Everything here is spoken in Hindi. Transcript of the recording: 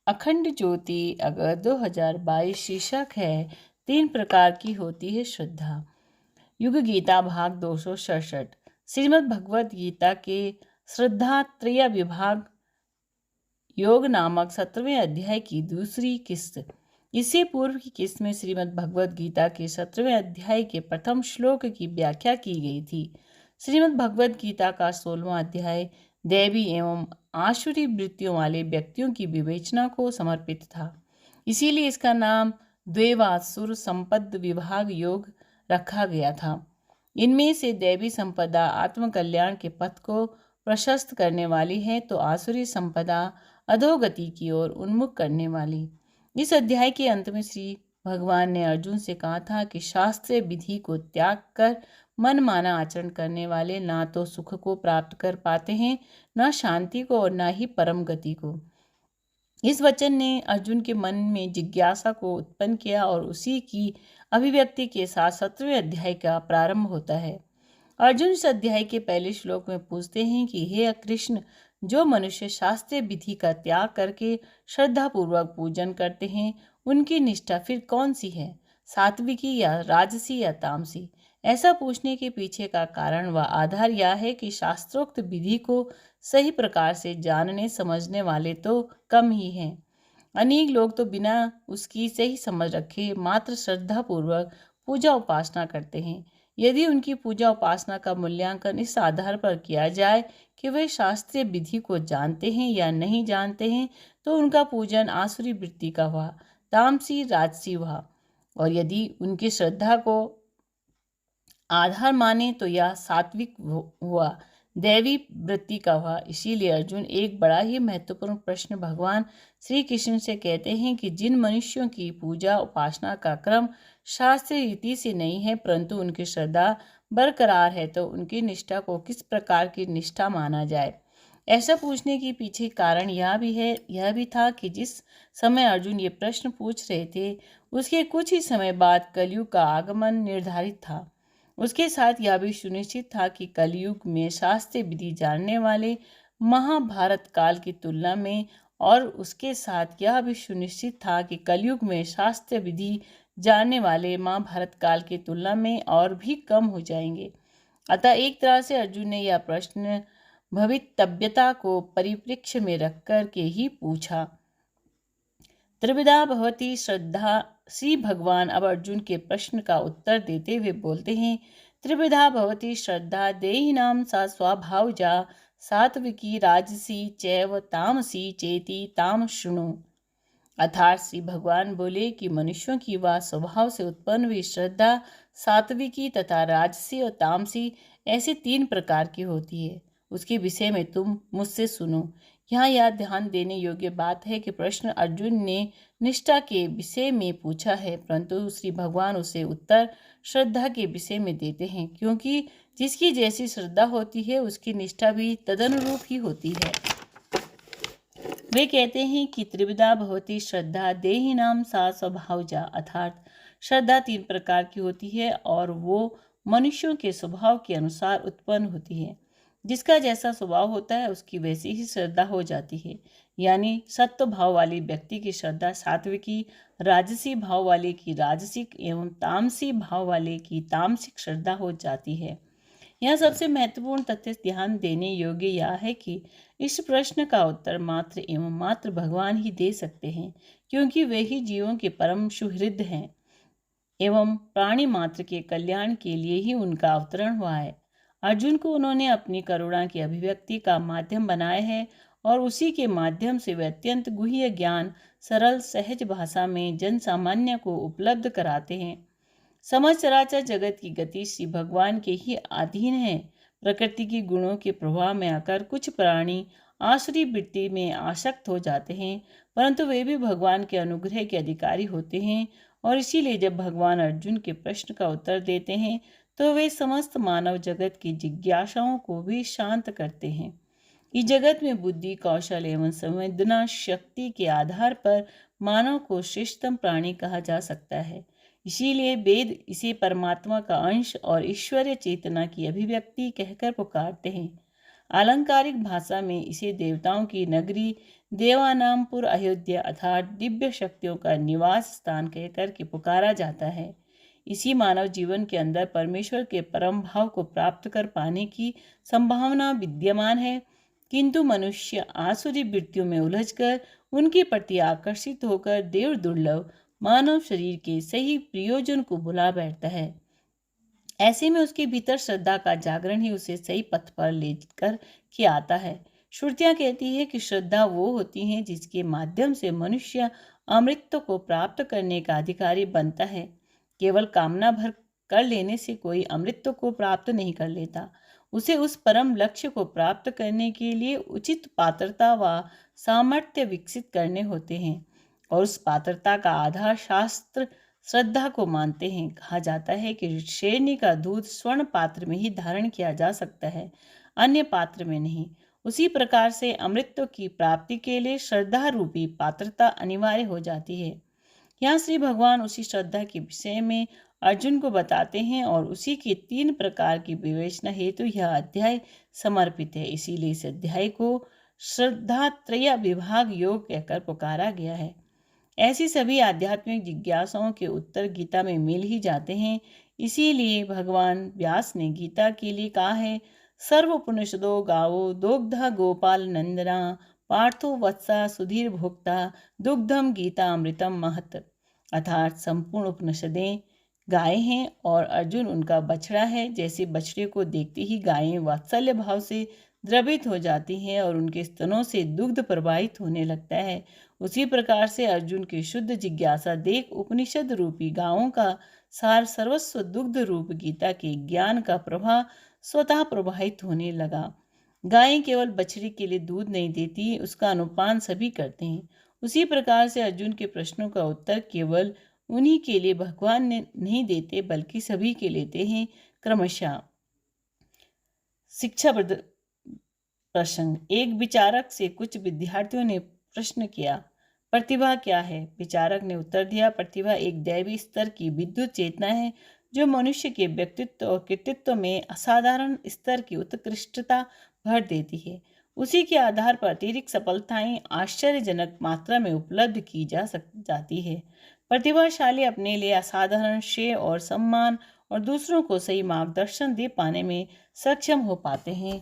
अखंड ज्योति अगर 2022 शीर्षक है। 3 प्रकार की होती है श्रद्धा। युग गीता भाग 267। श्रीमद् भगवत गीता के श्रद्धा त्रय विभाग योग नामक 17वें अध्याय की दूसरी किस्त। इससे पूर्व की किस्त में श्रीमद् भगवत गीता के 17वें अध्याय के प्रथम श्लोक की व्याख्या की गई थी। श्रीमद् भगवत गीता का 16वां अध्याय दैवी एवं आसुरी वृत्तियों वाले व्यक्तियों की विवेचना को समर्पित था। इसीलिए इसका नाम द्वैवासुर संपद विभाग योग रखा गया था। इनमें से दैवी संपदा आत्मकल्याण के पथ को प्रशस्त करने वाली है, तो आसुरी संपदा अधोगति की ओर उन्मुख करने वाली। इस अध्याय के अंत में श्री भगवान ने अर्जुन से कहा था कि शास्त्रीय विधि को त्याग कर मन माना आचरण करने वाले ना तो सुख को प्राप्त कर पाते हैं, न शांति को और न ही परम गति को। इस वचन ने अर्जुन के मन में जिज्ञासा को उत्पन्न किया और उसी की अभिव्यक्ति के साथ 17वें अध्याय का प्रारंभ होता है। अर्जुन इस अध्याय के पहले श्लोक में पूछते हैं कि हे कृष्ण, जो मनुष्य शास्त्रीय विधि का त्याग करके श्रद्धा पूर्वक पूजन करते हैं, उनकी निष्ठा फिर कौन सी है, सात्विकी या राजसी या तामसी? ऐसा पूछने के पीछे का कारण व आधार यह है कि शास्त्रोक्त विधि को सही प्रकार से जानने समझने वाले तो कम ही हैं। अनेक लोग तो बिना उसकी सही समझ रखे मात्र श्रद्धा पूर्वक पूजा उपासना करते हैं। यदि उनकी पूजा उपासना का मूल्यांकन इस आधार पर किया जाए कि वे शास्त्रीय विधि को जानते हैं या नहीं जानते हैं, तो उनका पूजन आसुरी वृत्ति का हुआ, तामसी राजसी हुआ। और यदि उनकी श्रद्धा को आधार माने तो यह सात्विक हुआ, दैवी वृत्ति का हुआ। इसीलिए अर्जुन एक बड़ा ही महत्वपूर्ण प्रश्न भगवान श्री कृष्ण से कहते हैं कि जिन मनुष्यों की पूजा उपासना का क्रम शास्त्रीय रीति से नहीं है, परंतु उनकी श्रद्धा बरकरार है, तो उनकी निष्ठा को किस प्रकार की निष्ठा माना जाए। ऐसा पूछने के पीछे कारण यह भी था कि जिस समय अर्जुन ये प्रश्न पूछ रहे थे, उसके कुछ ही समय बाद कलयुग का आगमन निर्धारित था। उसके साथ यह भी सुनिश्चित था कि कलयुग में शास्त्रीय विधि जानने वाले महाभारत काल की तुलना में, और उसके साथ यह भी सुनिश्चित था कि कलयुग में शास्त्रीय विधि जानने वाले महाभारत काल की तुलना में और भी कम हो जाएंगे। अतः एक तरह से अर्जुन ने यह प्रश्न भवितव्यता को परिप्रेक्ष्य में रखकर के ही पूछा। त्रिविधा भवती श्रद्धा। श्री भगवान अब अर्जुन के प्रश्न का उत्तर देते हुए बोलते हैं, त्रिविधा भवती श्रद्धा देहिनां सा स्वभावजा सात्विकी राजसी चैव तामसी चेति ताम शृणु। अर्थात श्री भगवान बोले कि मनुष्यों की वह स्वभाव से उत्पन्न हुई श्रद्धा सात्विकी तथा राजसी और तामसी ऐसे 3 प्रकार की होती है। उसके विषय में तुम मुझसे सुनो। यहाँ यह ध्यान देने योग्य बात है कि प्रश्न अर्जुन ने निष्ठा के विषय में पूछा है, परंतु श्री भगवान उसे उत्तर श्रद्धा के विषय में देते हैं, क्योंकि जिसकी जैसी श्रद्धा होती है उसकी निष्ठा भी तदनुरूप ही होती है। वे कहते हैं कि त्रिविधा भवती श्रद्धा देहिनां सा स्वभावजा, अर्थात श्रद्धा 3 प्रकार की होती है और वो मनुष्यों के स्वभाव के अनुसार उत्पन्न होती है। जिसका जैसा स्वभाव होता है उसकी वैसी ही श्रद्धा हो जाती है। यानी सत्व भाव वाले व्यक्ति की श्रद्धा सात्विकी, राजसी भाव वाले की राजसिक एवं तामसी भाव वाले की तामसिक श्रद्धा हो जाती है। यह सबसे महत्वपूर्ण तथ्य ध्यान देने योग्य यह है कि इस प्रश्न का उत्तर मात्र एवं मात्र भगवान ही दे सकते हैं, क्योंकि वे ही जीवों के परम सुहृद हैं एवं प्राणी मात्र के कल्याण के लिए ही उनका अवतरण हुआ है। अर्जुन को उन्होंने अपनी करुणा की अभिव्यक्ति का माध्यम बनाया है और उसी के माध्यम से वे अत्यंत गुह्य ज्ञान सरल सहज भाषा में जन सामान्य को उपलब्ध कराते हैं। समस्त चराचर जगत की गति श्री भगवान के ही अधीन है। प्रकृति की गुणों के प्रभाव में आकर कुछ प्राणी आसुरी वृत्ति में आसक्त हो जाते हैं, परंतु वे भी भगवान के अनुग्रह के अधिकारी होते हैं। और इसीलिए जब भगवान अर्जुन के प्रश्न का उत्तर देते हैं तो वे समस्त मानव जगत की जिज्ञासाओं को भी शांत करते हैं। इस जगत में बुद्धि, कौशल एवं संवेदना शक्ति के आधार पर मानव को श्रेष्ठतम प्राणी कहा जा सकता है। इसीलिए वेद इसे परमात्मा का अंश और ईश्वरीय चेतना की अभिव्यक्ति कहकर पुकारते हैं। आलंकारिक भाषा में इसे देवताओं की नगरी, देवानामपुर अयोध्या अर्थात दिव्य शक्तियों का निवास स्थान कहकर के पुकारा जाता है। इसी मानव जीवन के अंदर परमेश्वर के परम भाव को प्राप्त कर पाने की संभावना विद्यमान है, किंतु मनुष्य आसुरी वृत्तियों में उलझकर उनके प्रति आकर्षित होकर देव दुर्लभ मानव शरीर के सही प्रयोजन को भुला बैठता है। ऐसे में उसके भीतर श्रद्धा का जागरण ही उसे सही पथ पर लेकर के आता है। श्रुतियां कहती है कि श्रद्धा वो होती है जिसके माध्यम से मनुष्य अमृत को प्राप्त करने का अधिकारी बनता है। केवल कामना भर कर लेने से कोई अमृत को प्राप्त नहीं कर लेता। उसे उस परम लक्ष्य को प्राप्त करने के लिए उचित पात्रता व सामर्थ्य विकसित करने होते हैं, और उस पात्रता का आधार शास्त्र श्रद्धा को मानते हैं। कहा जाता है कि शेरनी का दूध स्वर्ण पात्र में ही धारण किया जा सकता है, अन्य पात्र में नहीं। उसी प्रकार से अमृत की प्राप्ति के लिए श्रद्धा रूपी पात्रता अनिवार्य हो जाती है। यहाँ श्री भगवान उसी श्रद्धा के विषय में अर्जुन को बताते हैं और उसी के 3 प्रकार की विवेचना हेतु यह अध्याय समर्पित है। इसीलिए इस अध्याय को श्रद्धा त्रय विभाग योग कहकर पुकारा गया है। ऐसी सभी आध्यात्मिक जिज्ञासाओं के उत्तर गीता में मिल ही जाते हैं। इसीलिए भगवान व्यास ने गीता के लिए कहा है, सर्वोपनिषदो गावो दोग्धा गोपाल नंदना पार्थो वत्सा सुधीर भोक्ता दुग्धम गीता अमृतम महत। अर्थात संपूर्ण उपनिषदें गाय हैं और अर्जुन उनका बछड़ा है। जैसे बछड़े को देखते ही गायें वात्सल्य भाव से द्रवित हो जाती हैं और उनके स्तनों से दुग्ध प्रवाहित होने लगता है, उसी प्रकार से अर्जुन की शुद्ध जिज्ञासा देख उपनिषद रूपी गायों का सार सर्वस्व दुग्ध रूप गीता के ज्ञान का प्रवाह स्वतः प्रवाहित होने लगा। गायें केवल बछड़ी के लिए दूध नहीं देती, उसका अनुपान सभी करते हैं। उसी प्रकार से अर्जुन के प्रश्नों का उत्तर केवल उन्हीं के लिए भगवान ने नहीं देते, बल्कि सभी के लेते हैं क्रमशः। शिक्षा प्रसंग। एक विचारक से कुछ विद्यार्थियों ने प्रश्न किया, प्रतिभा क्या है? विचारक ने उत्तर दिया, प्रतिभा एक दैवी स्तर की विद्युत चेतना है जो मनुष्य के व्यक्तित्व और कृतित्व में असाधारण स्तर की उत्कृष्टता भर देती है। उसी के आधार पर अतिरिक्त सफलताएं आश्चर्यजनक मात्रा में उपलब्ध की जाती है। प्रतिभाशाली अपने लिए असाधारण श्रेय और सम्मान और दूसरों को सही मार्गदर्शन दे पाने में सक्षम हो पाते हैं।